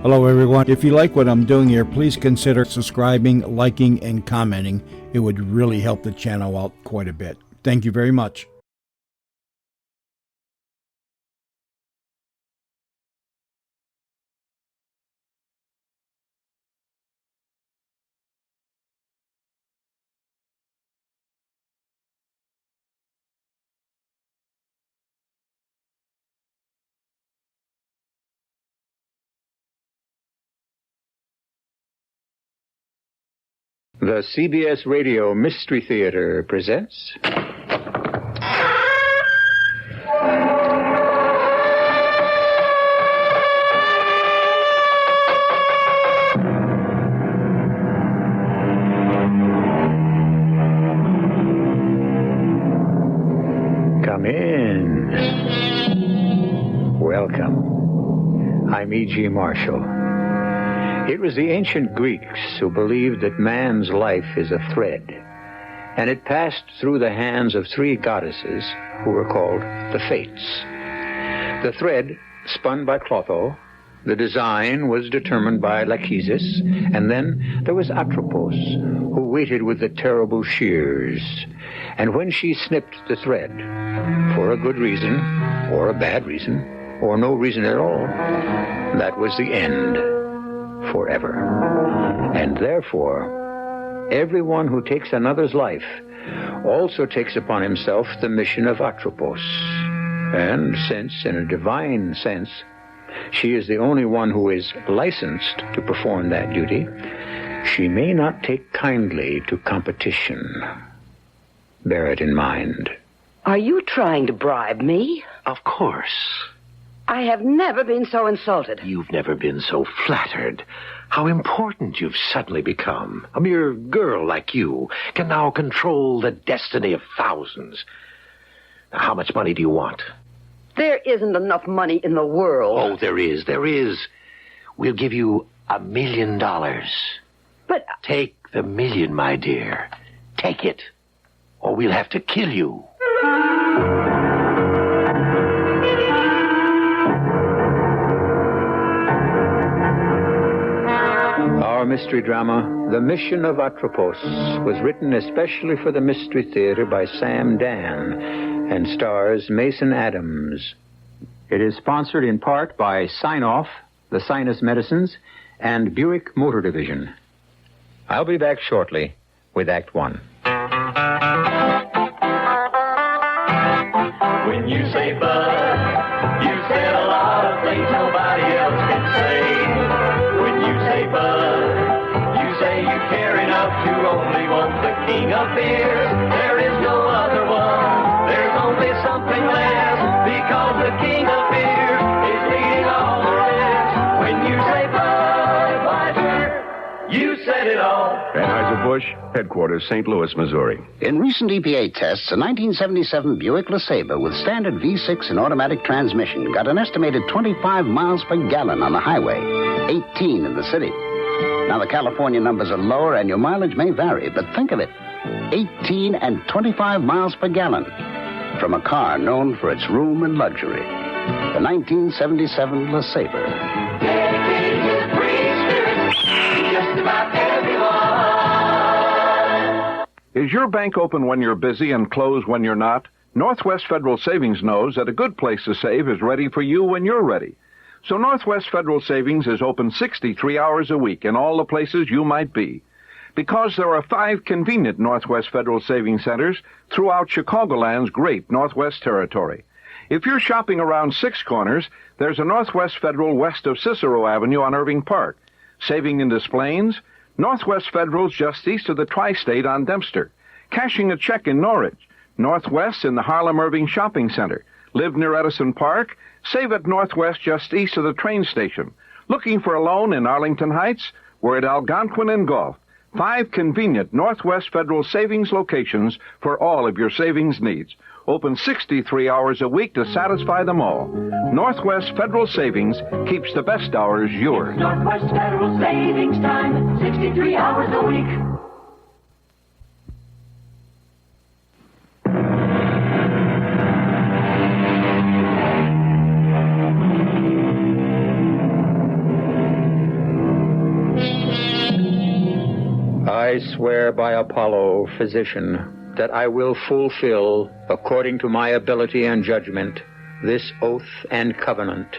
Hello everyone. If you like what I'm doing here, please consider subscribing, liking, and commenting. It would really help the channel out quite a bit. Thank you very much. The CBS Radio Mystery Theater presents... Come in. Welcome. I'm E.G. Marshall. It was the ancient Greeks who believed that man's life is a thread, and it passed through the hands of three goddesses who were called the Fates. The thread spun by Clotho, the design was determined by Lachesis, and then there was Atropos, who waited with the terrible shears. And when she snipped the thread, for a good reason, or a bad reason, or no reason at all, that was the end. Forever. And therefore, everyone who takes another's life also takes upon himself the mission of Atropos. And since, in a divine sense, she is the only one who is licensed to perform that duty, she may not take kindly to competition. Bear it in mind. Are you trying to bribe me? Of course. I have never been so insulted. You've never been so flattered. How important you've suddenly become. A mere girl like you can now control the destiny of thousands. Now, how much money do you want? There isn't enough money in the world. Oh, there is. We'll give you $1 million. But... Take the million, my dear. Take it, or we'll have to kill you. Our mystery drama, The Mission of Atropos, was written especially for the Mystery Theater by Sam Dan and stars Mason Adams. It is sponsored in part by Sign-Off, the Sinus Medicines, and Buick Motor Division. I'll be back shortly with Act One. When you say bud, you said a lot of things nobody else can say. When you say bud, you say you care enough to only want the king of beers. There is no other one, there's only something less, because the king of beers is leading all the rest. When you say Budweiser, you said it all. Anheuser-Busch, headquarters, St. Louis, Missouri. In recent EPA tests, a 1977 Buick LeSabre with standard V6 and automatic transmission got an estimated 25 miles per gallon on the highway, 18 in the city. Now, the California numbers are lower and your mileage may vary, but think of it, 18 and 25 miles per gallon from a car known for its room and luxury, the 1977 LeSabre. Dedicated to the free spirit, just about everyone. Is your bank open when you're busy and closed when you're not? Northwest Federal Savings knows that a good place to save is ready for you when you're ready. So Northwest Federal Savings is open 63 hours a week in all the places you might be. Because there are 5 convenient Northwest Federal Savings Centers throughout Chicagoland's great Northwest Territory. If you're shopping around Six Corners, there's a Northwest Federal west of Cicero Avenue on Irving Park. Saving in Des Plaines, Northwest Federal's just east of the Tri-State on Dempster. Cashing a check in Norridge. Northwest in the Harlem Irving Shopping Center. Live near Edison Park? Save at Northwest just east of the train station. Looking for a loan in Arlington Heights? We're at Algonquin and Gulf. 5 convenient Northwest Federal Savings locations for all of your savings needs. Open 63 hours a week to satisfy them all. Northwest Federal Savings keeps the best hours yours. Northwest Federal Savings Time, 63 hours a week. I swear by Apollo, physician, that I will fulfill, according to my ability and judgment, this oath and covenant.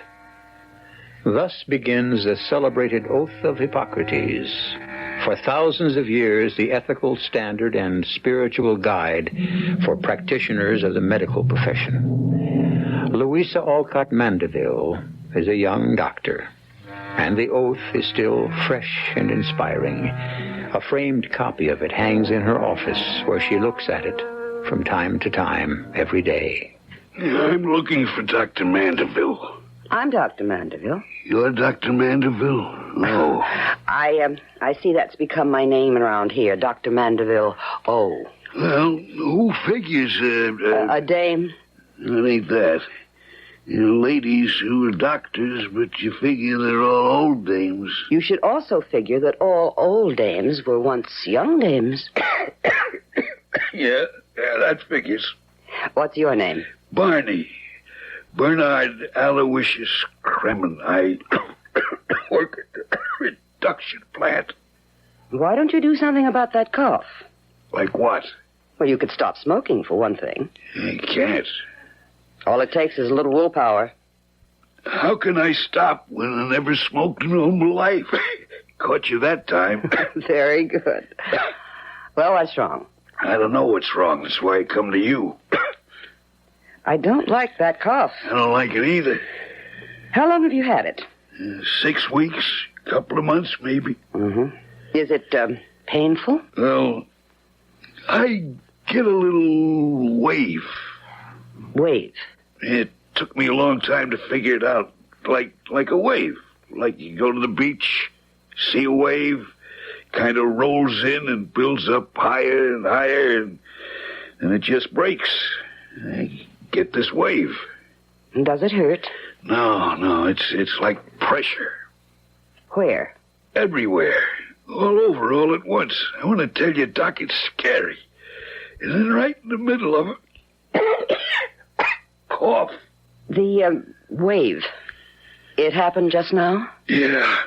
Thus begins the celebrated Oath of Hippocrates, for thousands of years the ethical standard and spiritual guide for practitioners of the medical profession. Louisa Alcott Mandeville is a young doctor, and the oath is still fresh and inspiring. A framed copy of it hangs in her office, where she looks at it from time to time every day. I'm looking for Dr. Mandeville. I'm Dr. Mandeville. You're Dr. Mandeville? Oh. I see that's become my name around here, Dr. Mandeville. Oh. Well, who figures, A dame. It ain't that. You know, ladies who are doctors, but you figure they're all old dames. You should also figure that all old dames were once young dames. Yeah, that figures. What's your name? Barney. Bernard Aloysius Kremen. I work at the reduction plant. Why don't you do something about that cough? Like what? Well, you could stop smoking, for one thing. I can't. All it takes is a little willpower. How can I stop when I never smoked in all my life? Caught you that time. Very good. Well, what's wrong? I don't know what's wrong. That's why I come to you. I don't like that cough. I don't like it either. How long have you had it? 6 weeks, couple of months, maybe. Mm-hmm. Is it, painful? Well, I get a little wave. Wave? It took me a long time to figure it out. Like a wave. Like you go to the beach, see a wave, kind of rolls in and builds up higher and higher, and it just breaks. I get this wave. Does it hurt? No, it's like pressure. Where? Everywhere. All over, all at once. I want to tell you, Doc, it's scary. And then right in the middle of it, cough. The, wave. It happened just now? Yeah.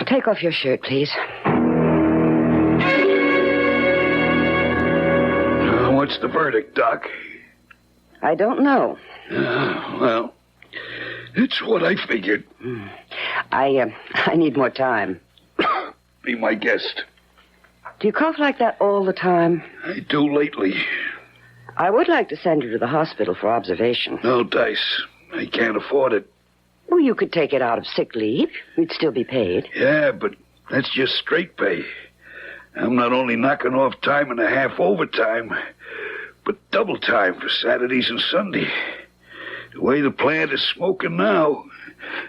Take off your shirt, please. What's the verdict, Doc? I don't know. Well, it's what I figured. I need more time. Be my guest. Do you cough like that all the time? I do lately. I would like to send you to the hospital for observation. No, Dice. I can't afford it. Well, you could take it out of sick leave. You'd still be paid. Yeah, but that's just straight pay. I'm not only knocking off time and a half overtime, but double time for Saturdays and Sunday. The way the plant is smoking now,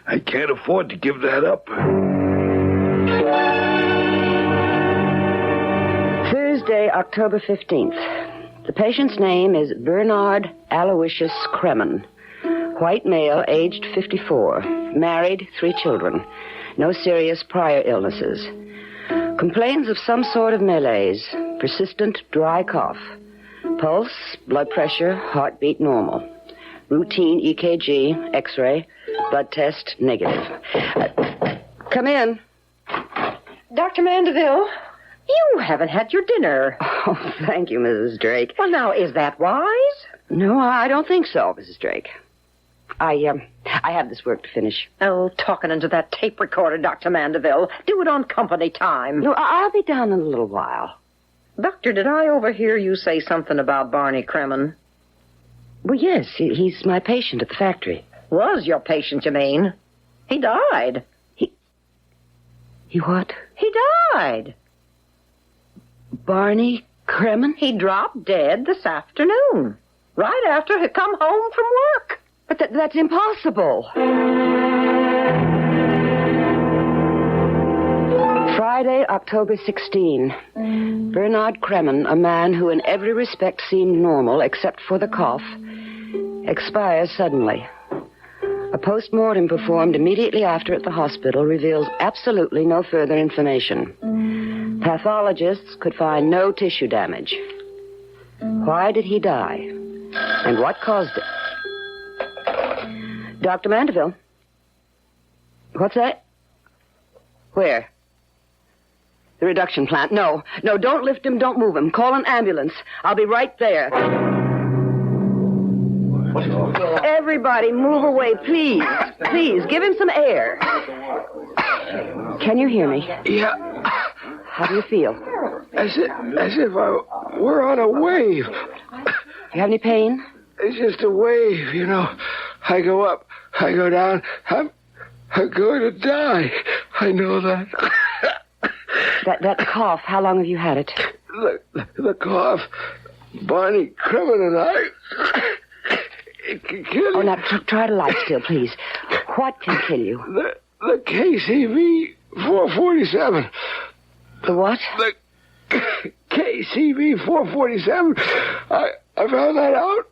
I can't afford to give that up. Thursday, October 15th. The patient's name is Bernard Aloysius Kremen. White male, aged 54. Married, 3 children. No serious prior illnesses. Complains of some sort of malaise. Persistent dry cough. Pulse, blood pressure, heartbeat normal. Routine EKG, X-ray, blood test negative. Come in. Dr. Mandeville, you haven't had your dinner. Oh, thank you, Mrs. Drake. Well, now, is that wise? No, I don't think so, Mrs. Drake. I have this work to finish. Oh, talking into that tape recorder, Dr. Mandeville. Do it on company time. No, I'll be down in a little while. Doctor, did I overhear you say something about Barney Kremen? Well, yes, he's my patient at the factory. Was your patient, you mean? He died. He what? He died. Barney Kremen? He dropped dead this afternoon, right after he come home from work. But that's impossible. Friday, October 16. Bernard Kremen, a man who in every respect seemed normal except for the cough, expires suddenly. A post-mortem performed immediately after at the hospital reveals absolutely no further information. Pathologists could find no tissue damage. Why did he die? And what caused it? Dr. Mandeville? What's that? Where? The reduction plant. No, don't lift him, don't move him. Call an ambulance. I'll be right there. Everybody, move away, please. Please, give him some air. Can you hear me? Yeah. How do you feel? As if I were on a wave. You have any pain? It's just a wave, you know. I go up, I go down. I'm going to die. I know that. That cough, how long have you had it? The cough. Barney Kremen and I... It can kill you. Oh, now, try to lie still, please. What can kill you? The KCV 447. The what? The KCV 447. I found that out.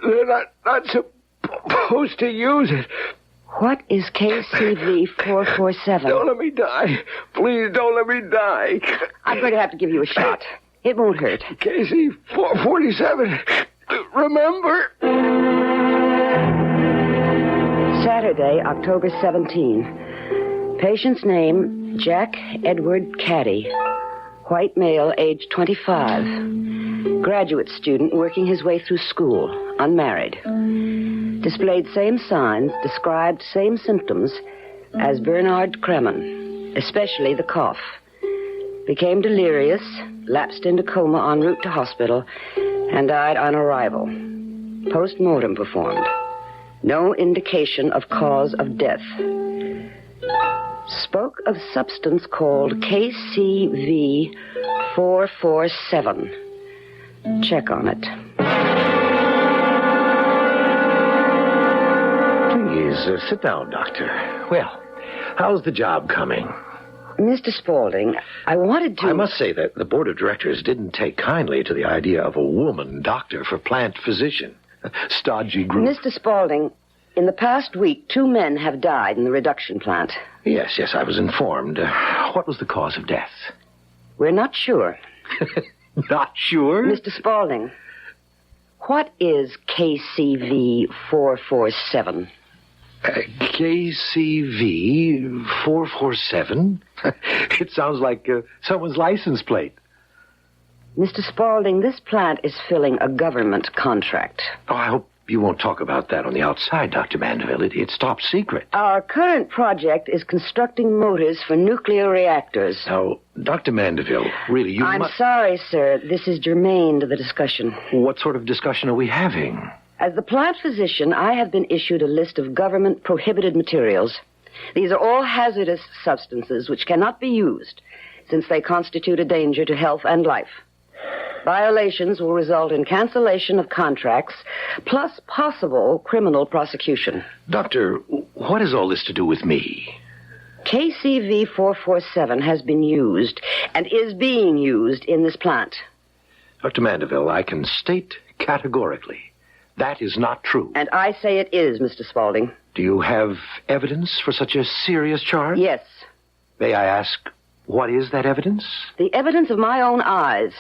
They're not supposed to use it. What is KCV 447? Don't let me die. Please don't let me die. I'm going to have to give you a shot. It won't hurt. KC 447. Remember? Saturday, October 17. Patient's name, Jack Edward Caddy. White male, age 25. Graduate student working his way through school. Unmarried. Displayed same signs, described same symptoms as Bernard Kremen, especially the cough. Became delirious, lapsed into coma en route to hospital, and died on arrival. Post-mortem performed. No indication of cause of death. Spoke of substance called KCV 447. Check on it. Please, sit down, Doctor. Well, how's the job coming? Mr. Spaulding, I wanted to... I must say that the board of directors didn't take kindly to the idea of a woman doctor for plant physician. Stodgy group. Mr. Spaulding, in the past week, 2 men have died in the reduction plant. Yes, I was informed. What was the cause of death? We're not sure. Not sure? Mr. Spaulding, what is KCV 447? KCV 447? It sounds like someone's license plate. Mr. Spaulding, this plant is filling a government contract. Oh, I hope you won't talk about that on the outside, Dr. Mandeville. It's top secret. Our current project is constructing motors for nuclear reactors. Now, Dr. Mandeville, really, I'm sorry, sir. This is germane to the discussion. What sort of discussion are we having? As the plant physician, I have been issued a list of government prohibited materials. These are all hazardous substances which cannot be used, since they constitute a danger to health and life. Violations will result in cancellation of contracts, plus possible criminal prosecution. Doctor, what has all this to do with me? KCV 447 has been used and is being used in this plant. Dr. Mandeville, I can state categorically that is not true. And I say it is, Mr. Spaulding. Do you have evidence for such a serious charge? Yes. May I ask, what is that evidence? The evidence of my own eyes.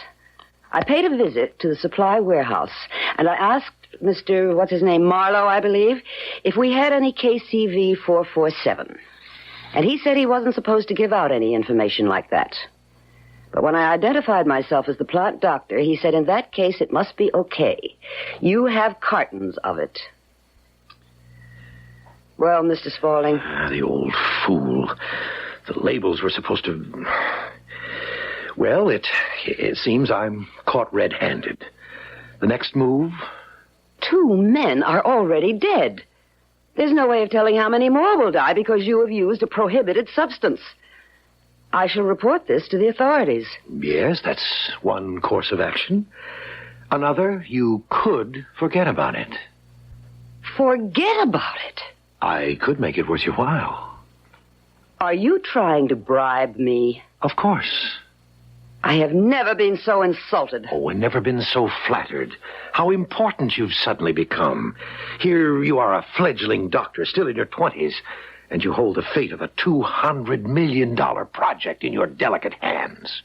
I paid a visit to the supply warehouse, and I asked Mr. Marlowe, I believe, if we had any KCV 447. And he said he wasn't supposed to give out any information like that. But when I identified myself as the plant doctor, he said in that case it must be okay. You have cartons of it. Well, Mr. Spaulding. The old fool. The labels were supposed to... Well, it seems I'm caught red-handed. The next move? 2 men are already dead. There's no way of telling how many more will die because you have used a prohibited substance. I shall report this to the authorities. Yes, that's one course of action. Another, you could forget about it. Forget about it? I could make it worth your while. Are you trying to bribe me? Of course. I have never been so insulted. Oh, and never been so flattered. How important you've suddenly become. Here you are, a fledgling doctor, still in your 20s, and you hold the fate of a $200 million project in your delicate hands.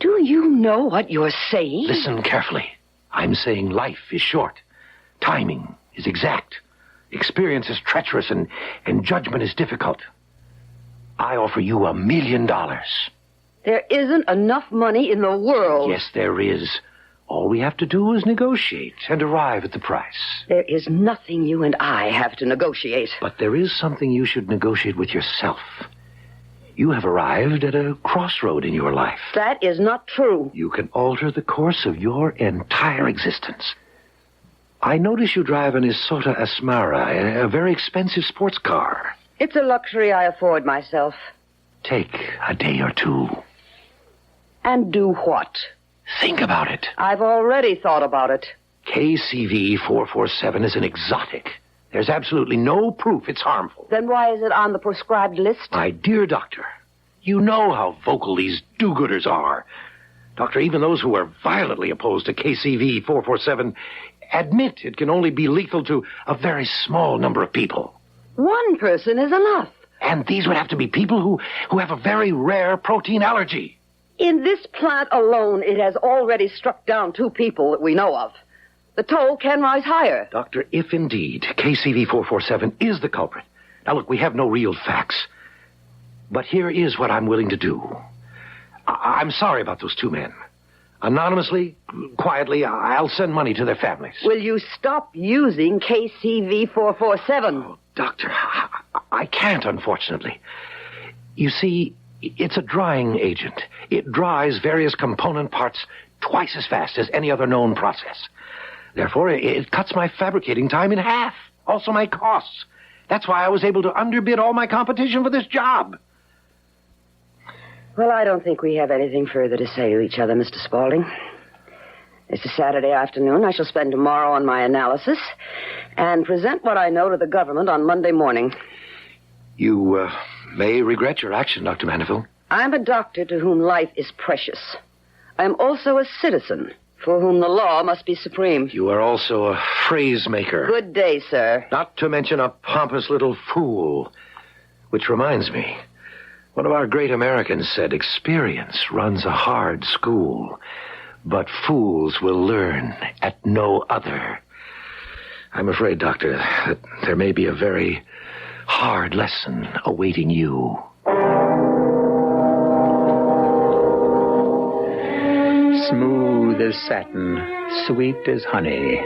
Do you know what you're saying? Listen carefully. I'm saying life is short. Timing is exact. Experience is treacherous, and judgment is difficult. I offer you $1 million. There isn't enough money in the world. Yes, there is. All we have to do is negotiate and arrive at the price. There is nothing you and I have to negotiate. But there is something you should negotiate with yourself. You have arrived at a crossroad in your life. That is not true. You can alter the course of your entire existence. I notice you drive an Isota Asmara, a very expensive sports car. It's a luxury I afford myself. Take a day or two. And do what? Think about it. I've already thought about it. KCV 447 is an exotic. There's absolutely no proof it's harmful. Then why is it on the prescribed list? My dear doctor, you know how vocal these do-gooders are. Doctor, even those who are violently opposed to KCV 447 admit it can only be lethal to a very small number of people. One person is enough. And these would have to be people who have a very rare protein allergy. In this plant alone, it has already struck down 2 people that we know of. The toll can rise higher. Doctor, if indeed KCV 447 is the culprit. Now, look, we have no real facts. But here is what I'm willing to do. I'm sorry about those 2 men. Anonymously, quietly, I'll send money to their families. Will you stop using KCV 447? Oh, Doctor, I can't, unfortunately. You see, it's a drying agent. It dries various component parts twice as fast as any other known process. Therefore, it cuts my fabricating time in half. Also my costs. That's why I was able to underbid all my competition for this job. Well, I don't think we have anything further to say to each other, Mr. Spaulding. It's a Saturday afternoon. I shall spend tomorrow on my analysis and present what I know to the government on Monday morning. You may regret your action, Dr. Mandeville. I'm a doctor to whom life is precious. I'm also a citizen for whom the law must be supreme. You are also a phrase maker. Good day, sir. Not to mention a pompous little fool. Which reminds me, one of our great Americans said, experience runs a hard school, but fools will learn at no other. I'm afraid, Doctor, that there may be a very hard lesson awaiting you. Smooth as satin, sweet as honey.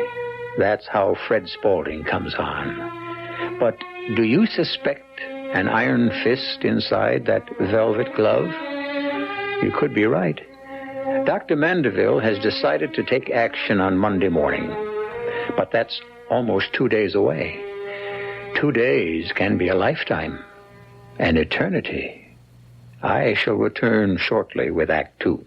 That's how Fred Spaulding comes on. But do you suspect an iron fist inside that velvet glove? You could be right. Dr. Mandeville has decided to take action on Monday morning. But that's almost 2 days away. 2 days can be a lifetime, an eternity. I shall return shortly with Act 2.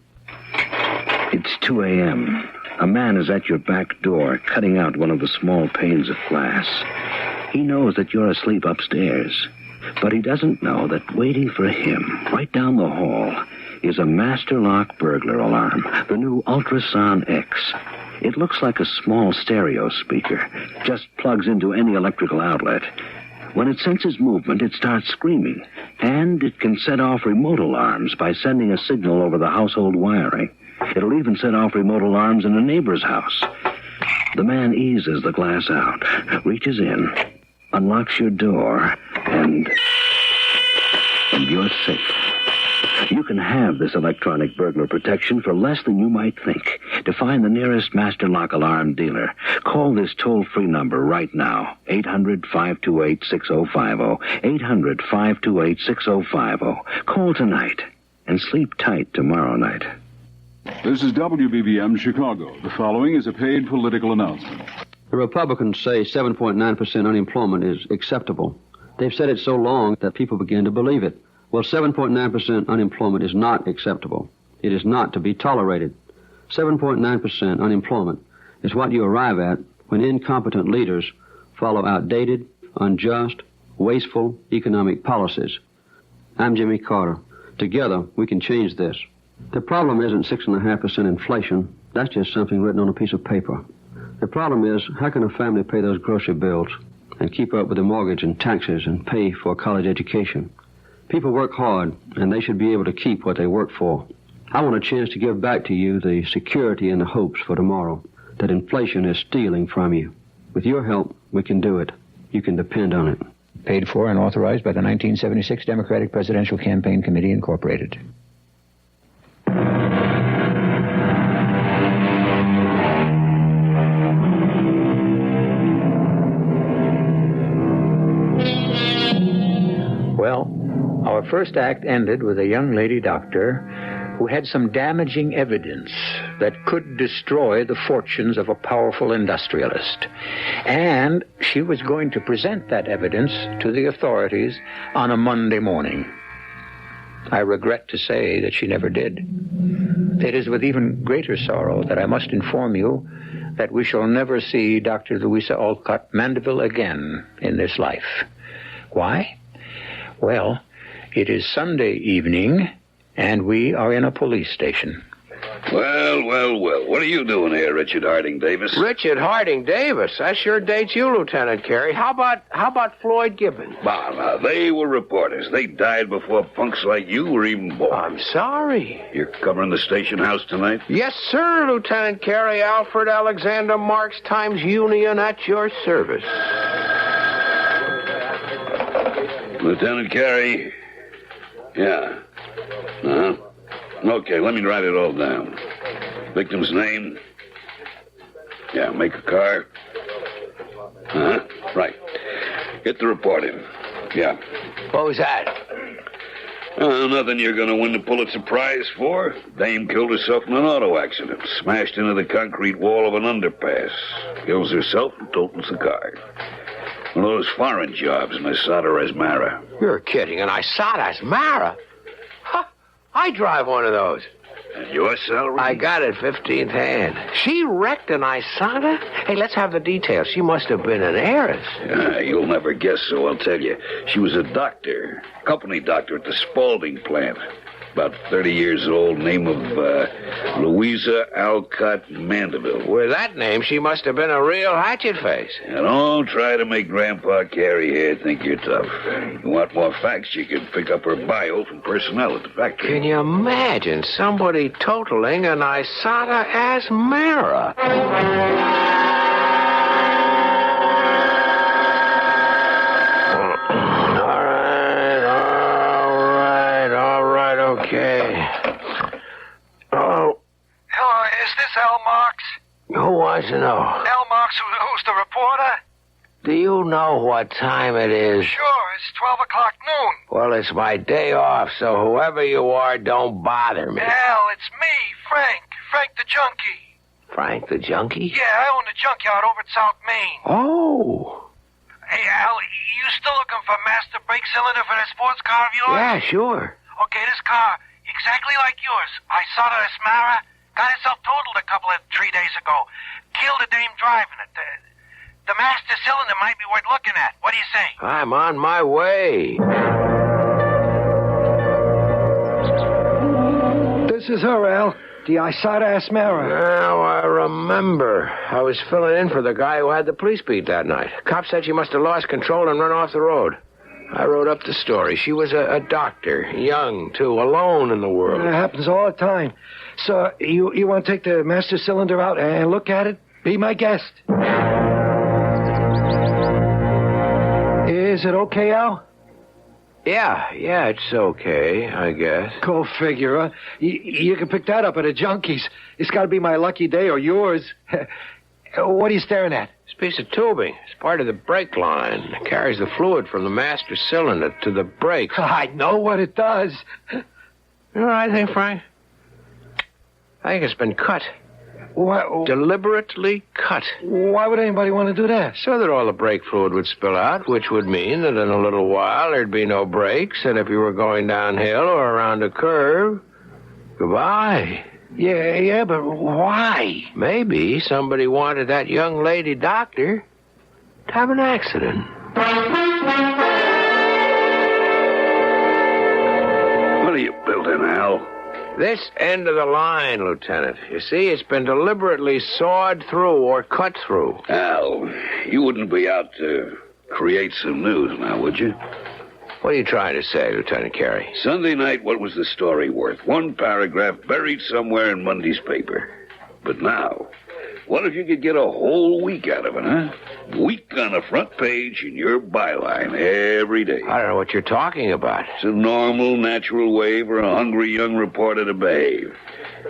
It's 2 a.m. A man is at your back door, cutting out one of the small panes of glass. He knows that you're asleep upstairs, but he doesn't know that waiting for him, right down the hall, is a master lock burglar alarm, the new Ultrason X. It looks like a small stereo speaker, just plugs into any electrical outlet. When it senses movement, it starts screaming, and it can set off remote alarms by sending a signal over the household wiring. It'll even set off remote alarms in a neighbor's house. The man eases the glass out, reaches in, unlocks your door, and you're safe. You can have this electronic burglar protection for less than you might think. To find the nearest Master Lock Alarm dealer, call this toll-free number right now, 800-528-6050, 800-528-6050. Call tonight and sleep tight tomorrow night. This is WBBM Chicago. The following is a paid political announcement. The Republicans say 7.9% unemployment is acceptable. They've said it so long that people begin to believe it. Well, 7.9% unemployment is not acceptable. It is not to be tolerated. 7.9% unemployment is what you arrive at when incompetent leaders follow outdated, unjust, wasteful economic policies. I'm Jimmy Carter. Together, we can change this. The problem isn't 6.5% inflation. That's just something written on a piece of paper. The problem is, how can a family pay those grocery bills and keep up with the mortgage and taxes and pay for a college education? People work hard, and they should be able to keep what they work for. I want a chance to give back to you the security and the hopes for tomorrow that inflation is stealing from you. With your help, we can do it. You can depend on it. Paid for and authorized by the 1976 Democratic Presidential Campaign Committee, Incorporated. Well, our first act ended with a young lady doctor who had some damaging evidence that could destroy the fortunes of a powerful industrialist. And she was going to present that evidence to the authorities on a Monday morning. I regret to say that she never did. It is with even greater sorrow that I must inform you that we shall never see Dr. Louisa Alcott Mandeville again in this life. Why? Well, it is Sunday evening, and we are in a police station. Well. What are you doing here, Richard Harding Davis? Richard Harding Davis? That sure dates you, Lieutenant Carey. How about Floyd Gibbons? Now, they were reporters. They died before punks like you were even born. I'm sorry. You're covering the station house tonight? Yes, sir, Lieutenant Carey. Alfred Alexander Marx Times Union at your service. Lieutenant Carey? Yeah. Uh-huh. Okay, let me write it all down. Victim's name? Yeah, make a car? Uh-huh. Right. Get the report in. Yeah. What was that? Nothing you're going to win the Pulitzer Prize for. Dame killed herself in an auto accident. Smashed into the concrete wall of an underpass. Kills herself and totals the car. One of those foreign jobs in Asada Asmara. You're kidding. An Asada Asmara? Huh. I drive one of those. And your salary? I got it 15th hand. She wrecked an Asada? Hey, let's have the details. She must have been an heiress. You'll never guess, so I'll tell you. She was a doctor. Company doctor at the Spalding plant. About 30 years old, name of Louisa Alcott Mandeville. With that name, she must have been a real hatchet face. And don't try to make Grandpa Carey here think you're tough. You want more facts, you can pick up her bio from personnel at the factory. Can you imagine somebody totaling an Asada Asmara? Okay. Oh. Hello, is this Al Marx? Who wants to know? Al Marx, who's the reporter? Do you know what time it is? Sure, it's 12 o'clock noon. Well, it's my day off, so whoever you are, don't bother me. Al, it's me, Frank the junkie. Frank the junkie? Yeah, I own the junkyard over at South Main. Oh. Hey, Al, you still looking for master brake cylinder for that sports car of yours? Yeah, sure. Okay, this car, exactly like yours. Asada Asmara got itself totaled 3 days ago. Killed a dame driving it. The master cylinder might be worth looking at. What do you say? I'm on my way. This is her, Al. The Asada Asmara. Now I remember. I was filling in for the guy who had the police beat that night. Cop said she must have lost control and run off the road. I wrote up the story. She was a doctor, young, too, alone in the world. That happens all the time. So, you want to take the master cylinder out and look at it? Be my guest. Is it okay, Al? Yeah, it's okay, I guess. Go figure, huh? You can pick that up at a junkie's. It's got to be my lucky day or yours. What are you staring at? This piece of tubing. It's part of the brake line. It carries the fluid from the master cylinder to the brakes. I know what it does. You know what I think, Frank? I think it's been cut. What? Deliberately cut. Why would anybody want to do that? So that all the brake fluid would spill out, which would mean that in a little while there'd be no brakes, and if you were going downhill or around a curve, goodbye. Yeah, but why? Maybe somebody wanted that young lady doctor to have an accident. What are you building, Al? This end of the line, Lieutenant. You see, it's been deliberately sawed through or cut through. Al, you wouldn't be out to create some news now, would you? What are you trying to say, Lieutenant Carey? Sunday night, what was the story worth? One paragraph buried somewhere in Monday's paper. But now, what if you could get a whole week out of it, huh? Week on the front page in your byline every day. I don't know what you're talking about. It's a normal, natural way for a hungry young reporter to behave.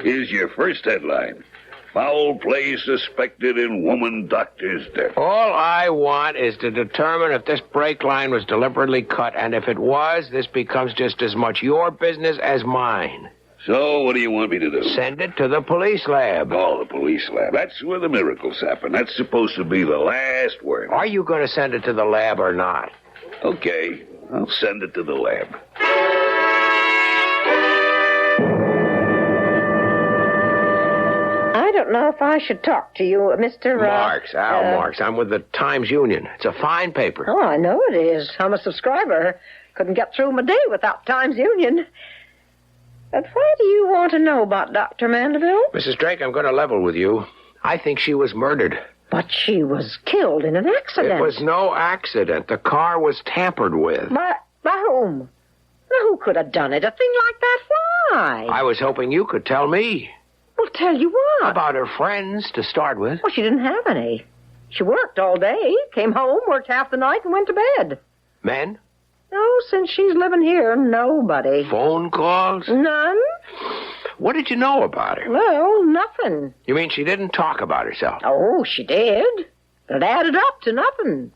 Here's your first headline. Foul play suspected in woman doctor's death. All I want is to determine if this brake line was deliberately cut, and if it was, this becomes just as much your business as mine. So, what do you want me to do? Send it to the police lab. Oh, the police lab. That's where the miracles happen. That's supposed to be the last word. Are you going to send it to the lab or not? Okay, I'll send it to the lab. I don't know if I should talk to you, Mr. Marks, Al Marks. I'm with the Times Union. It's a fine paper. Oh, I know it is. I'm a subscriber. Couldn't get through my day without Times Union. But why do you want to know about Dr. Mandeville? Mrs. Drake, I'm going to level with you. I think she was murdered. But she was killed in an accident. It was no accident. The car was tampered with. By whom? Now, who could have done it? A thing like that? Why? I was hoping you could tell me. Well, tell you what? About her friends, to start with. Well, she didn't have any. She worked all day, came home, worked half the night, and went to bed. Men? No, since she's living here, nobody. Phone calls? None. What did you know about her? Well, nothing. You mean she didn't talk about herself? Oh, she did. But it added up to nothing.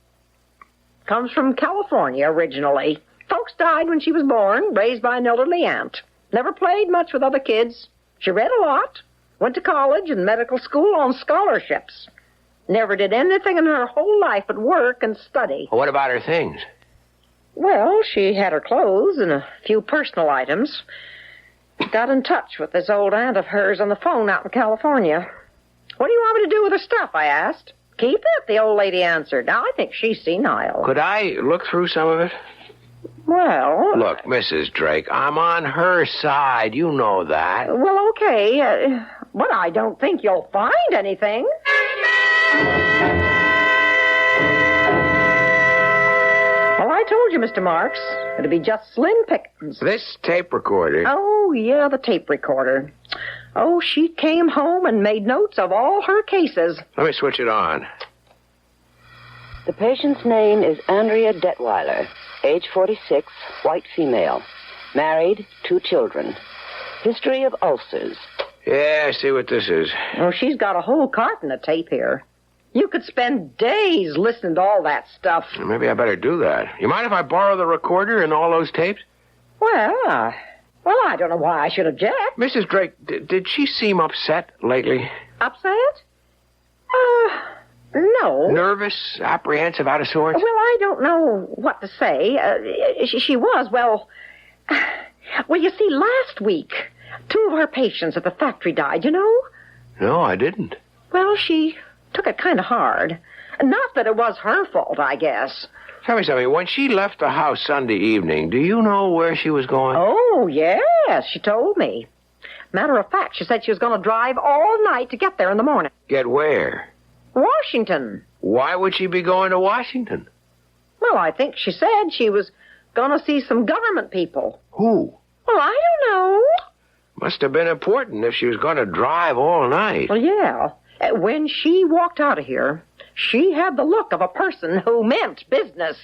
Comes from California originally. Folks died when she was born, raised by an elderly aunt. Never played much with other kids. She read a lot. Went to college and medical school on scholarships. Never did anything in her whole life but work and study. What about her things? Well, she had her clothes and a few personal items. Got in touch with this old aunt of hers on the phone out in California. What do you want me to do with her stuff, I asked. Keep it, the old lady answered. Now, I think she's senile. Could I look through some of it? Well... Look, Mrs. Drake, I'm on her side. You know that. Well, okay. But I don't think you'll find anything. Well, I told you, Mr. Marks. It'll be just slim pickings. This tape recorder. Oh, yeah, the tape recorder. Oh, she came home and made notes of all her cases. Let me switch it on. The patient's name is Andrea Detweiler, age 46, white female. Married, 2 children. History of ulcers. Yeah, I see what this is. Oh, she's got a whole carton of tape here. You could spend days listening to all that stuff. Maybe I better do that. You mind if I borrow the recorder and all those tapes? Well, I don't know why I should object. Mrs. Drake, did she seem upset lately? Upset? No. Nervous, apprehensive, out of sorts? Well, I don't know what to say. She was, well, you see, last week, 2 of her patients at the factory died, you know? No, I didn't. Well, she took it kind of hard. Not that it was her fault, I guess. Tell me something. When she left the house Sunday evening, do you know where she was going? Oh, yes, she told me. Matter of fact, she said she was going to drive all night to get there in the morning. Get where? Washington. Why would she be going to Washington? Well, I think she said she was going to see some government people. Who? Well, I don't know. Must have been important if she was going to drive all night. Well, yeah. When she walked out of here, she had the look of a person who meant business.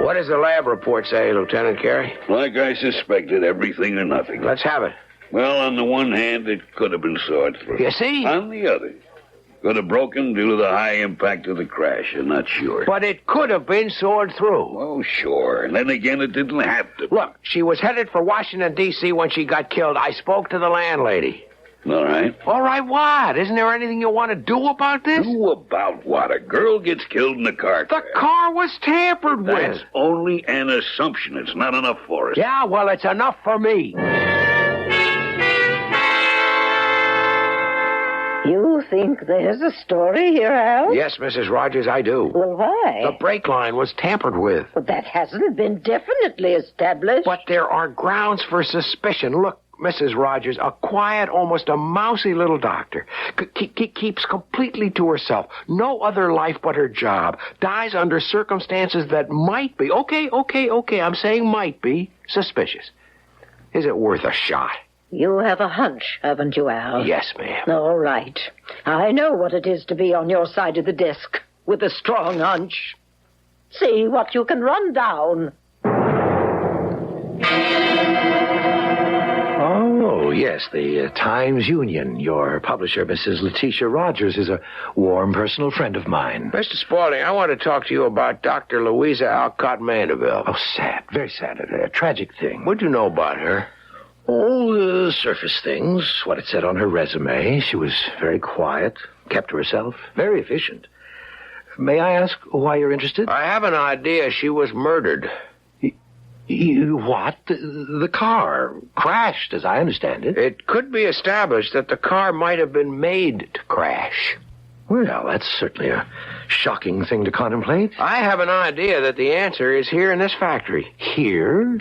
What does the lab report say, Lieutenant Carey? Like I suspected, everything or nothing. Let's have it. Well, on the one hand, it could have been sawed through. You see? On the other, could have broken due to the high impact of the crash. I'm not sure. But it could have been sawed through. Oh, sure. And then again, it didn't have to. Look, she was headed for Washington, D.C. when she got killed. I spoke to the landlady. All right. All right, what? Isn't there anything you want to do about this? Do about what? A girl gets killed in a car crash. The car was tampered with. That's only an assumption. It's not enough for us. Yeah, well, it's enough for me. You think there's a story here, Al? Yes, Mrs. Rogers, I do. Well, why? The brake line was tampered with. But that hasn't been definitely established. But there are grounds for suspicion. Look, Mrs. Rogers, a quiet, almost a mousy little doctor. Keeps completely to herself. No other life but her job. Dies under circumstances that might be, okay, I'm saying might be, suspicious. Is it worth a shot? You have a hunch, haven't you, Al? Yes, ma'am. All right. I know what it is to be on your side of the desk with a strong hunch. See what you can run down. yes, the Times-Union. Your publisher, Mrs. Letitia Rogers, is a warm personal friend of mine. Mr. Spaulding, I want to talk to you about Dr. Louisa Alcott Mandeville. Oh, sad. Very sad. A tragic thing. What'd you know about her? Oh, surface things. What it said on her resume. She was very quiet, kept to herself, very efficient. May I ask why you're interested? I have an idea she was murdered. What? The car crashed, as I understand it. It could be established that the car might have been made to crash. Well, that's certainly a shocking thing to contemplate. I have an idea that the answer is here in this factory. Here?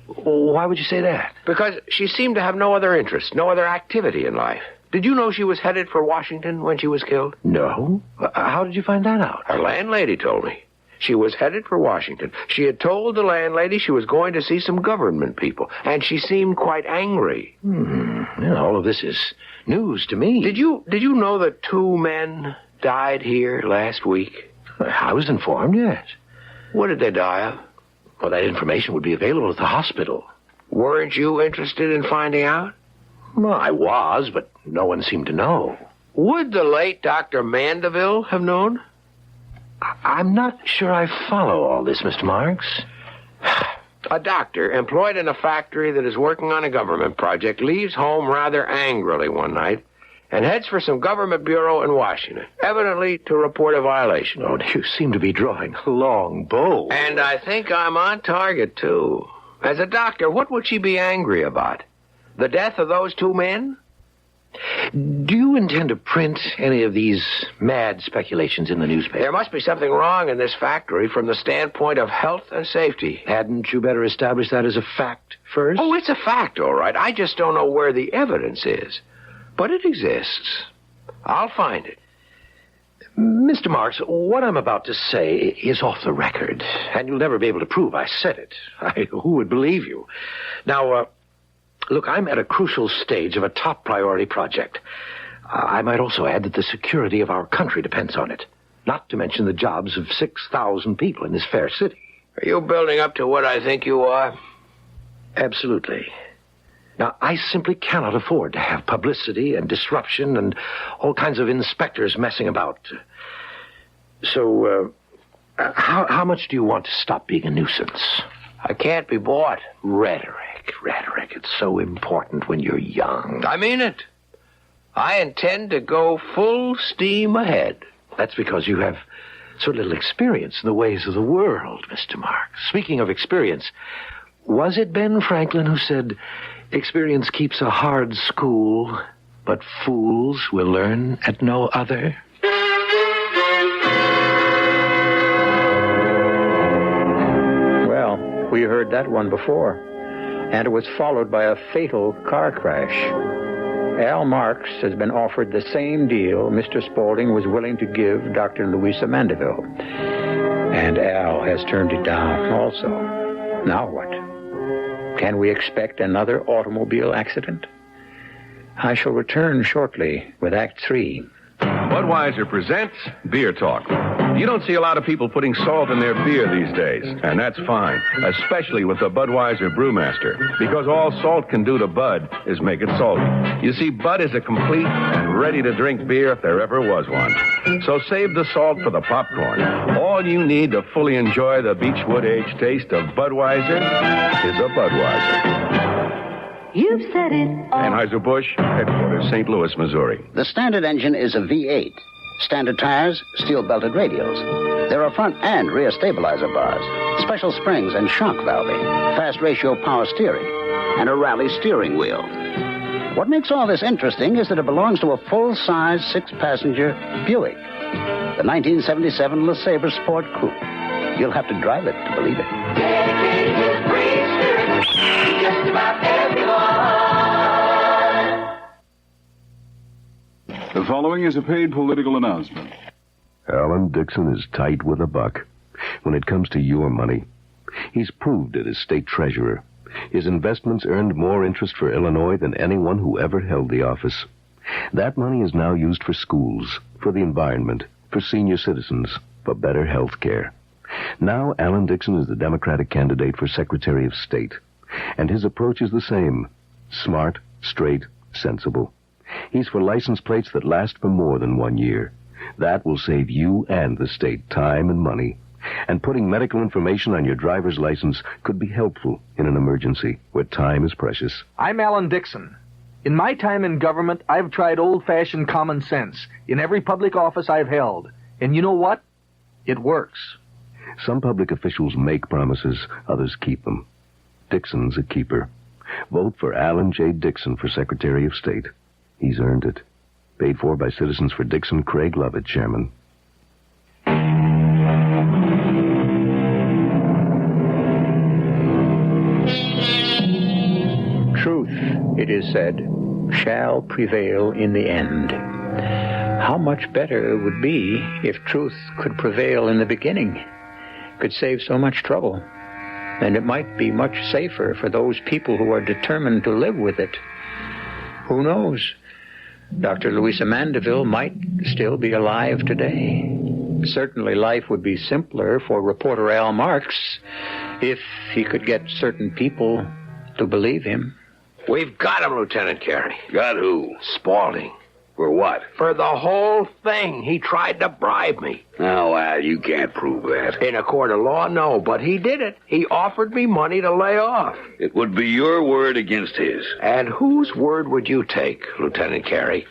Why would you say that? Because she seemed to have no other interest, no other activity in life. Did you know she was headed for Washington when she was killed? No. How did you find that out? Her landlady told me. She was headed for Washington. She had told the landlady she was going to see some government people, and she seemed quite angry. Well, all of this is news to me. Did you know that 2 men died here last week? I was informed, yes. What did they die of? Well, that information would be available at the hospital. Weren't you interested in finding out? Well, I was, but no one seemed to know. Would the late Dr. Mandeville have known? I'm not sure I follow all this, Mr. Marks. A doctor employed in a factory that is working on a government project leaves home rather angrily one night and heads for some government bureau in Washington, evidently to report a violation. Oh, you seem to be drawing a long bow. And I think I'm on target, too. As a doctor, what would she be angry about? The death of those 2 men? Do you intend to print any of these mad speculations in the newspaper? There must be something wrong in this factory from the standpoint of health and safety. Hadn't you better establish that as a fact first? Oh, it's a fact, all right. I just don't know where the evidence is. But it exists. I'll find it. Mr. Marks, what I'm about to say is off the record, and you'll never be able to prove I said it. Who would believe you? Now, look, I'm at a crucial stage of a top priority project. I might also add that the security of our country depends on it, not to mention the jobs of 6,000 people in this fair city. Are you building up to what I think you are? Absolutely. Now, I simply cannot afford to have publicity and disruption and all kinds of inspectors messing about. So, how much do you want to stop being a nuisance? I can't be bought. Rhetoric. It's so important when you're young. I mean it. I intend to go full steam ahead. That's because you have so little experience in the ways of the world, Mr. Marks. Speaking of experience, was it Ben Franklin who said, experience keeps a hard school, but fools will learn at no other? Well, we heard that one before. And it was followed by a fatal car crash. Al Marks has been offered the same deal Mr. Spaulding was willing to give Dr. Louisa Mandeville. And Al has turned it down also. Now what? Can we expect another automobile accident? I shall return shortly with Act 3. Budweiser presents Beer Talk. You don't see a lot of people putting salt in their beer these days, and that's fine, especially with the Budweiser Brewmaster, because all salt can do to Bud is make it salty. You see, Bud is a complete and ready-to-drink beer if there ever was one. So save the salt for the popcorn. All you need to fully enjoy the Beechwood Age taste of Budweiser is a Budweiser. You've said it. Anheuser-Busch, headquarters, St. Louis, Missouri. The standard engine is a V8. Standard tires, steel-belted radials. There are front and rear stabilizer bars, special springs and shock valving, fast ratio power steering, and a rally steering wheel. What makes all this interesting is that it belongs to a full-size 6-passenger Buick, the 1977 LeSabre Sport Coupe. You'll have to drive it to believe it. Dedicated free spirit to just about everyone. The following is a paid political announcement. Alan Dixon is tight with a buck when it comes to your money. He's proved it as state treasurer. His investments earned more interest for Illinois than anyone who ever held the office. That money is now used for schools, for the environment, for senior citizens, for better health care. Now Alan Dixon is the Democratic candidate for Secretary of State, and his approach is the same. Smart, straight, sensible. He's for license plates that last for more than 1 year. That will save you and the state time and money. And putting medical information on your driver's license could be helpful in an emergency where time is precious. I'm Alan Dixon. In my time in government, I've tried old-fashioned common sense in every public office I've held. And you know what? It works. Some public officials make promises, others keep them. Dixon's a keeper. Vote for Alan J. Dixon for Secretary of State. He's earned it. Paid for by Citizens for Dixon, Craig Lovett, Chairman. Truth, it is said, shall prevail in the end. How much better it would be if truth could prevail in the beginning, could save so much trouble. And it might be much safer for those people who are determined to live with it. Who knows? Dr. Louisa Mandeville might still be alive today. Certainly life would be simpler for reporter Al Marks if he could get certain people to believe him. We've got him, Lieutenant Carey. Got who? Spaulding. For what? For the whole thing. He tried to bribe me. Now, Al, you can't prove that. In a court of law, no, but he did it. He offered me money to lay off. It would be your word against his. And whose word would you take, Lieutenant Carey?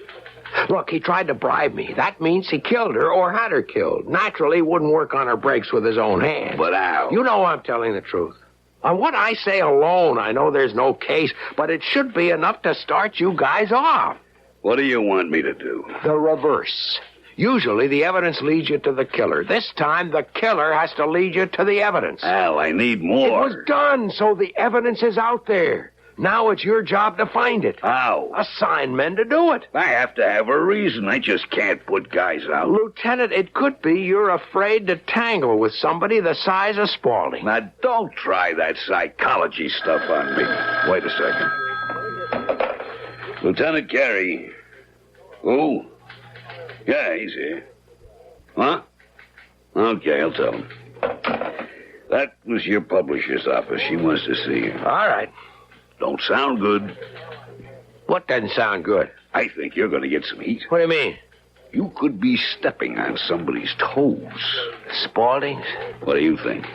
Look, he tried to bribe me. That means he killed her or had her killed. Naturally, he wouldn't work on her brakes with his own hand. But Al... You know I'm telling the truth. On what I say alone, I know there's no case, but it should be enough to start you guys off. What do you want me to do? The reverse. Usually the evidence leads you to the killer. This time the killer has to lead you to the evidence. Al, I need more. It was done, so the evidence is out there. Now it's your job to find it. How? Assign men to do it. I have to have a reason. I just can't put guys out. Lieutenant, it could be you're afraid to tangle with somebody the size of Spaulding. Now, don't try that psychology stuff on me. Wait a second. Lieutenant Carey. Who? Yeah, he's here. Huh? Okay, I'll tell him. That was your publisher's office. She wants to see you. All right. Don't sound good. What doesn't sound good? I think you're going to get some heat. What do you mean? You could be stepping on somebody's toes. Spaulding's? What do you think?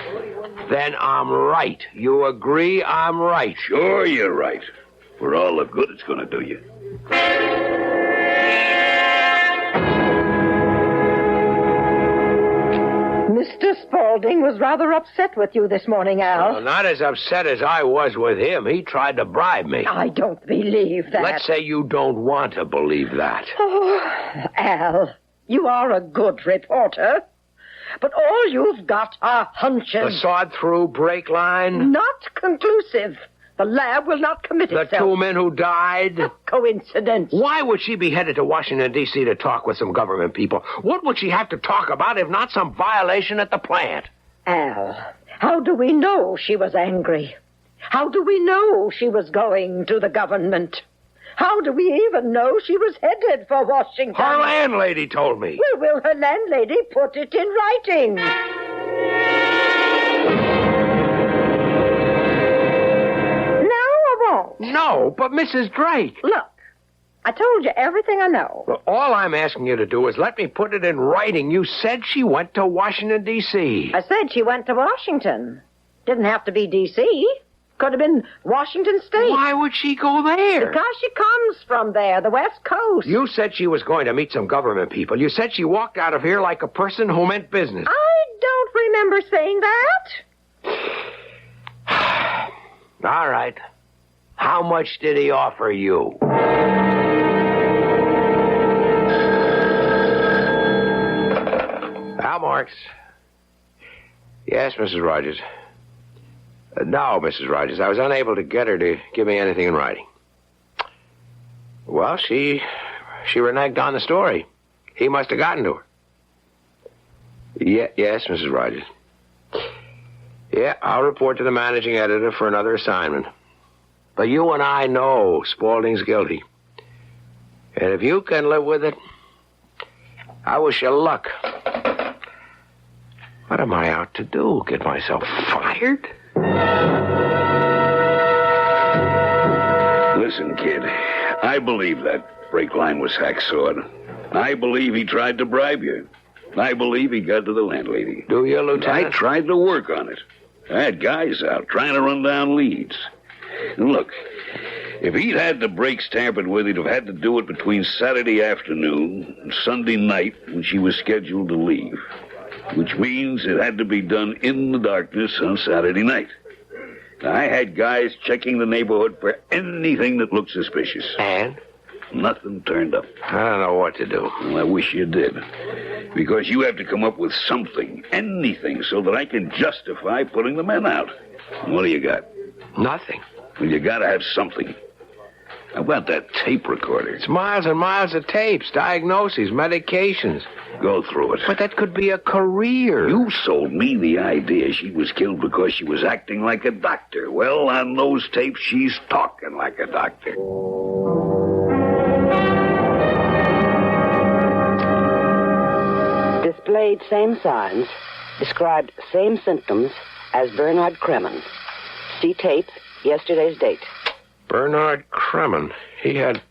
Then I'm right. You agree I'm right? Sure, you're right. For all the good it's going to do you. Mr. Spaulding was rather upset with you this morning, Al. Well, not as upset as I was with him. He tried to bribe me. I don't believe that. Let's say you don't want to believe that. Oh, Al, you are a good reporter. But all you've got are hunches. The sawed-through brake line? Not conclusive. The lab will not commit itself. The two men who died? A coincidence. Why would she be headed to Washington, D.C. to talk with some government people? What would she have to talk about if not some violation at the plant? Al, how do we know she was angry? How do we know she was going to the government? How do we even know she was headed for Washington? Her landlady told me. Well, will her landlady put it in writing? No, but Mrs. Drake. Look, I told you everything I know. Well, all I'm asking you to do is let me put it in writing. You said she went to Washington, D.C. I said she went to Washington. Didn't have to be D.C. Could have been Washington State. Why would she go there? Because she comes from there, the West Coast. You said she was going to meet some government people. You said she walked out of here like a person who meant business. I don't remember saying that. All right. How much did he offer you? Al Marks. Yes, Mrs. Rogers. No, Mrs. Rogers. I was unable to get her to give me anything in writing. Well, she reneged on the story. He must have gotten to her. Yes, Mrs. Rogers. Yeah, I'll report to the managing editor for another assignment. But you and I know Spaulding's guilty. And if you can live with it, I wish you luck. What am I out to do? Get myself fired? Listen, kid, I believe that brake line was hacksawed. I believe he tried to bribe you. I believe he got to the landlady. Do you, Lieutenant? I tried to work on it. I had guys out trying to run down leads. And look, if he'd had the brakes tampered with, he'd have had to do it between Saturday afternoon and Sunday night when she was scheduled to leave. Which means it had to be done in the darkness on Saturday night. I had guys checking the neighborhood for anything that looked suspicious. And? Nothing turned up. I don't know what to do. Well, I wish you did. Because you have to come up with something, anything, so that I can justify putting the men out. What do you got? Nothing. Well, you gotta have something. How about that tape recorder? It's miles and miles of tapes, diagnoses, medications. Go through it. But that could be a career. You sold me the idea she was killed because she was acting like a doctor. Well, on those tapes, she's talking like a doctor. Displayed same signs, described same symptoms as Bernard Kremen. See tape, yesterday's date. Bernard Kremen. He had...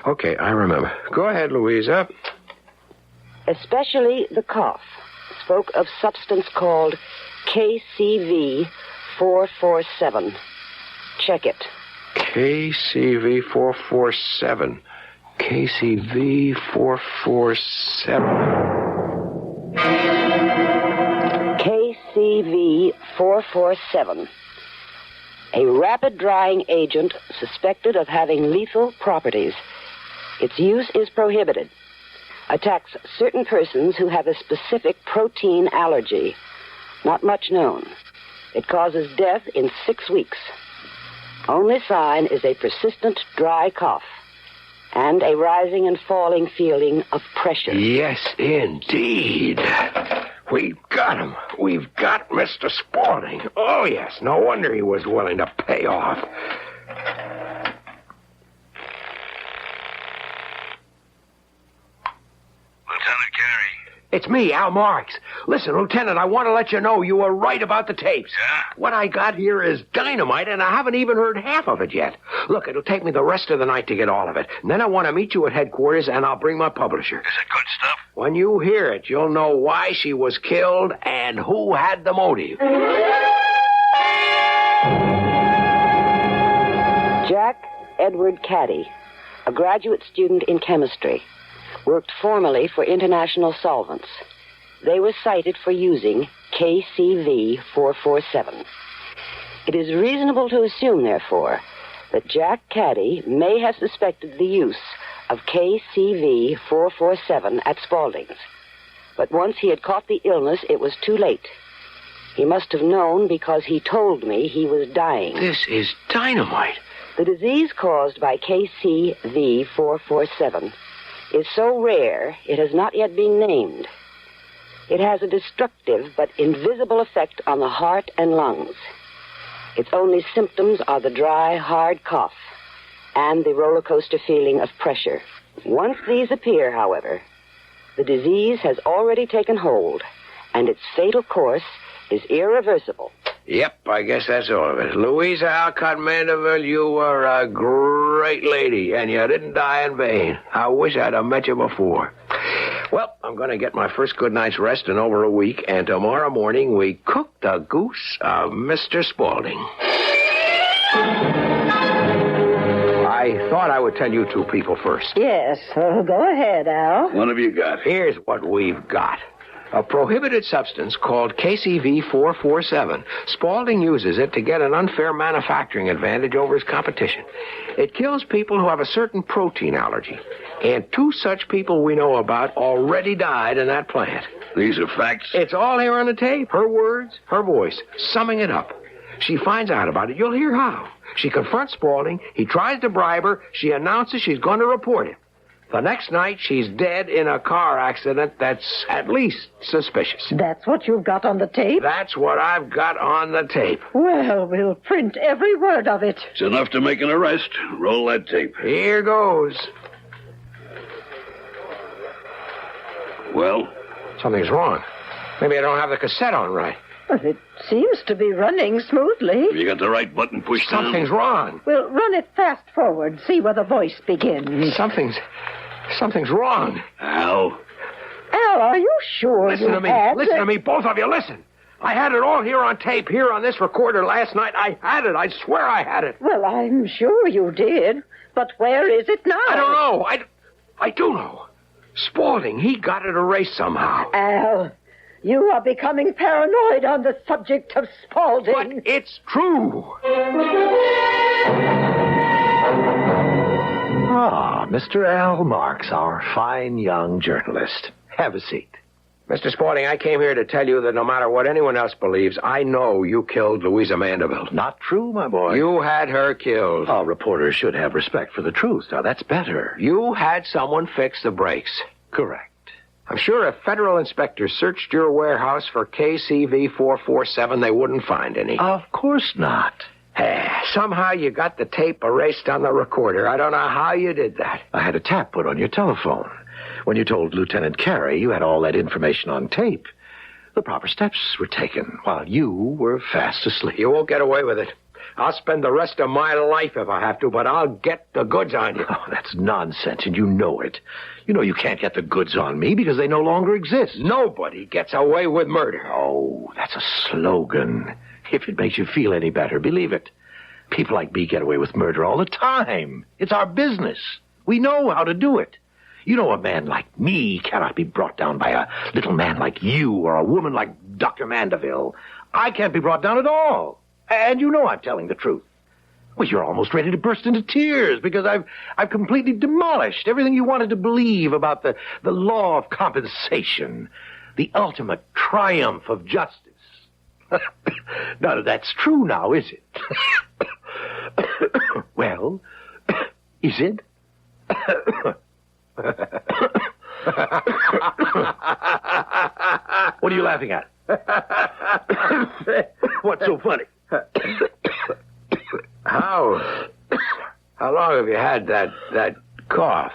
Okay, I remember. Go ahead, Louisa. Especially the cough. Spoke of substance called KCV 447. Check it. KCV 447. KCV 447. KCV 447. A rapid-drying agent suspected of having lethal properties. Its use is prohibited. Attacks certain persons who have a specific protein allergy. Not much known. It causes death in 6 weeks. Only sign is a persistent dry cough and a rising and falling feeling of pressure. Yes, indeed. We've got him. We've got Mr. Spaulding. Oh, yes. No wonder he was willing to pay off. Lieutenant Carey. It's me, Al Marks. Listen, Lieutenant, I want to let you know you were right about the tapes. Yeah? What I got here is dynamite, and I haven't even heard half of it yet. Look, it'll take me the rest of the night to get all of it. And then I want to meet you at headquarters, and I'll bring my publisher. Is it good stuff? When you hear it, you'll know why she was killed and who had the motive. Jack Edward Caddy, a graduate student in chemistry, worked formerly for International Solvents. They were cited for using KCV 447. It is reasonable to assume, therefore, that Jack Caddy may have suspected the use of KCV 447 at Spaulding's. But once he had caught the illness, it was too late. He must have known because he told me he was dying. This is dynamite. The disease caused by KCV 447 is so rare it has not yet been named. It has a destructive but invisible effect on the heart and lungs. Its only symptoms are the dry, hard cough and the roller coaster feeling of pressure. Once these appear, however, the disease has already taken hold, and its fatal course is irreversible. Yep, I guess that's all of it. Louisa Alcott Mandeville, you were a great lady, and you didn't die in vain. I wish I'd have met you before. Well, I'm going to get my first good night's rest in over a week, and tomorrow morning we cook the goose of Mr. Spaulding. I thought I would tell you two people first. Yes, go ahead, Al. What have you got? Here's what we've got. A prohibited substance called KCV 447. Spaulding uses it to get an unfair manufacturing advantage over his competition. It kills people who have a certain protein allergy. And 2 such people we know about already died in that plant. These are facts? It's all here on the tape. Her words, her voice, summing it up. She finds out about it. You'll hear how. She confronts Spaulding. He tries to bribe her. She announces she's going to report him. The next night, she's dead in a car accident that's at least suspicious. That's what you've got on the tape? That's what I've got on the tape. Well, we'll print every word of it. It's enough to make an arrest. Roll that tape. Here goes. Well? Something's wrong. Maybe I don't have the cassette on right. Well, it seems to be running smoothly. Have you got the right button pushed down? Something's wrong. Well, run it fast forward. See where the voice begins. Something's wrong. Al. Al, are you sure Listen to me. Listen to me, both of you. Listen. I had it all here on tape, here on this recorder last night. I had it. I swear I had it. Well, I'm sure you did. But where is it now? I don't know. I do know. Spaulding, he got it erased somehow. Al, you are becoming paranoid on the subject of Spaulding. But it's true. Ah, Mr. Al Marks, our fine young journalist. Have a seat. Mr. Spaulding, I came here to tell you that no matter what anyone else believes, I know you killed Louisa Mandeville. Not true, my boy. You had her killed. Oh, reporters should have respect for the truth. Now, that's better. You had someone fix the brakes. Correct. I'm sure if federal inspectors searched your warehouse for KCV 447, they wouldn't find any. Of course not. Somehow you got the tape erased on the recorder. I don't know how you did that. I had a tap put on your telephone. When you told Lieutenant Carey you had all that information on tape, the proper steps were taken while you were fast asleep. You won't get away with it. I'll spend the rest of my life if I have to, but I'll get the goods on you. Oh, that's nonsense, and you know it. You know you can't get the goods on me because they no longer exist. Nobody gets away with murder. Oh, that's a slogan. If it makes you feel any better, believe it. People like me get away with murder all the time. It's our business. We know how to do it. You know, a man like me cannot be brought down by a little man like you or a woman like Dr. Mandeville. I can't be brought down at all. And you know I'm telling the truth. Well, you're almost ready to burst into tears because I've completely demolished everything you wanted to believe about the law of compensation, the ultimate triumph of justice. None of that's true now, is it? Well, is it? What are you laughing at? What's so funny? How long have you had that cough?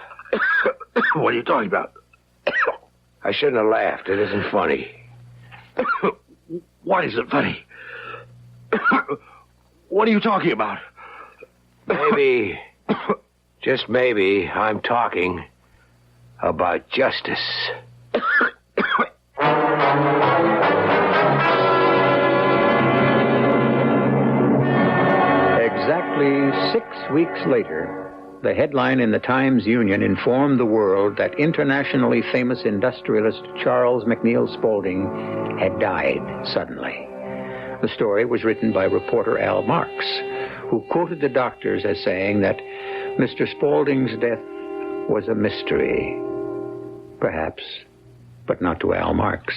What are you talking about? I shouldn't have laughed. It isn't funny. Why isn't it funny? What are you talking about? Maybe, just maybe, I'm talking about justice. Exactly 6 weeks later, the headline in the Times-Union informed the world that internationally famous industrialist Charles McNeil Spaulding had died suddenly. The story was written by reporter Al Marks, who quoted the doctors as saying that Mr. Spaulding's death was a mystery. Perhaps, but not to Al Marks.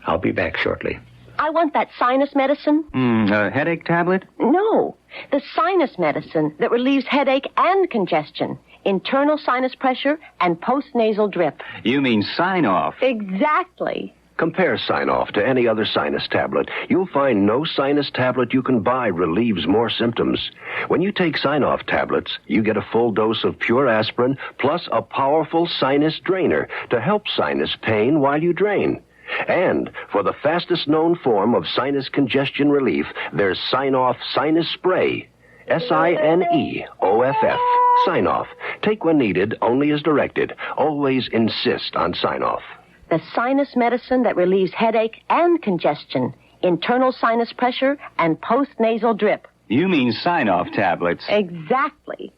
I'll be back shortly. I want that sinus medicine. A headache tablet? No, the sinus medicine that relieves headache and congestion, internal sinus pressure, and postnasal drip. You mean sign-off? Exactly. Compare Sign-Off to any other sinus tablet. You'll find no sinus tablet you can buy relieves more symptoms. When you take Sign-Off tablets, you get a full dose of pure aspirin plus a powerful sinus drainer to help sinus pain while you drain. And for the fastest known form of sinus congestion relief, there's Sign-Off Sinus Spray. Sineoff. Sign-Off. Take when needed, only as directed. Always insist on Sign-Off. The sinus medicine that relieves headache and congestion, internal sinus pressure, and postnasal drip. You mean sign-off tablets? Exactly.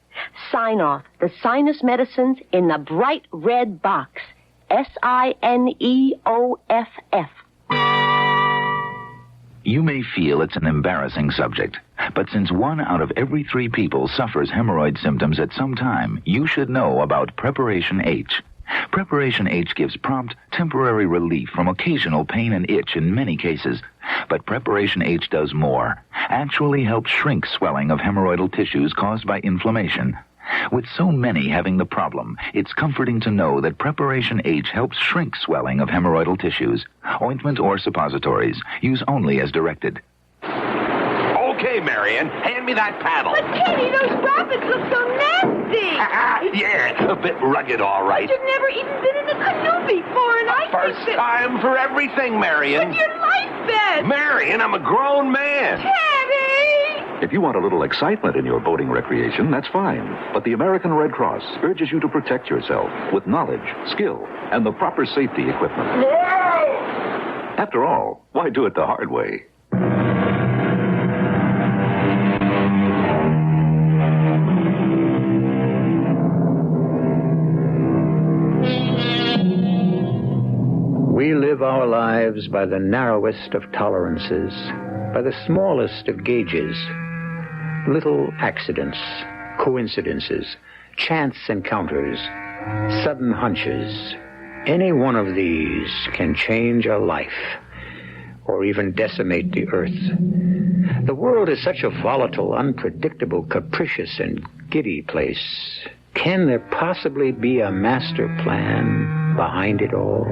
Sign-Off, the sinus medicines in the bright red box. Sineoff. You may feel it's an embarrassing subject, but since 1 out of every 3 people suffers hemorrhoid symptoms at some time, you should know about Preparation H. Preparation H gives prompt, temporary relief from occasional pain and itch in many cases. But Preparation H does more. Actually helps shrink swelling of hemorrhoidal tissues caused by inflammation. With so many having the problem, it's comforting to know that Preparation H helps shrink swelling of hemorrhoidal tissues. Ointment or suppositories. Use only as directed. Okay, Marion, hand me that paddle. But, Teddy, those rapids look so nasty. Yeah, a bit rugged, all right. You've never even been in a canoe before, and I First think that... time for everything, Marion. But your life vest. Marion, I'm a grown man. Teddy! If you want a little excitement in your boating recreation, that's fine. But the American Red Cross urges you to protect yourself with knowledge, skill, and the proper safety equipment. After all, why do it the hard way? We live our lives by the narrowest of tolerances, by the smallest of gauges. Little accidents, coincidences, chance encounters, sudden hunches. Any one of these can change a life, or even decimate the earth. The world is such a volatile, unpredictable, capricious, and giddy place. Can there possibly be a master plan behind it all?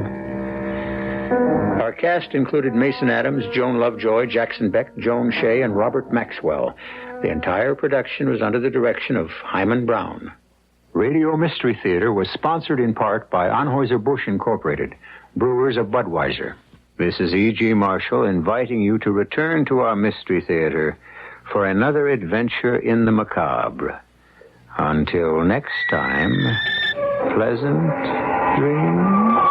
Our cast included Mason Adams, Joan Lovejoy, Jackson Beck, Joan Shay, and Robert Maxwell. The entire production was under the direction of Hyman Brown. Radio Mystery Theater was sponsored in part by Anheuser-Busch Incorporated, brewers of Budweiser. This is E.G. Marshall inviting you to return to our Mystery Theater for another adventure in the macabre. Until next time, pleasant dreams.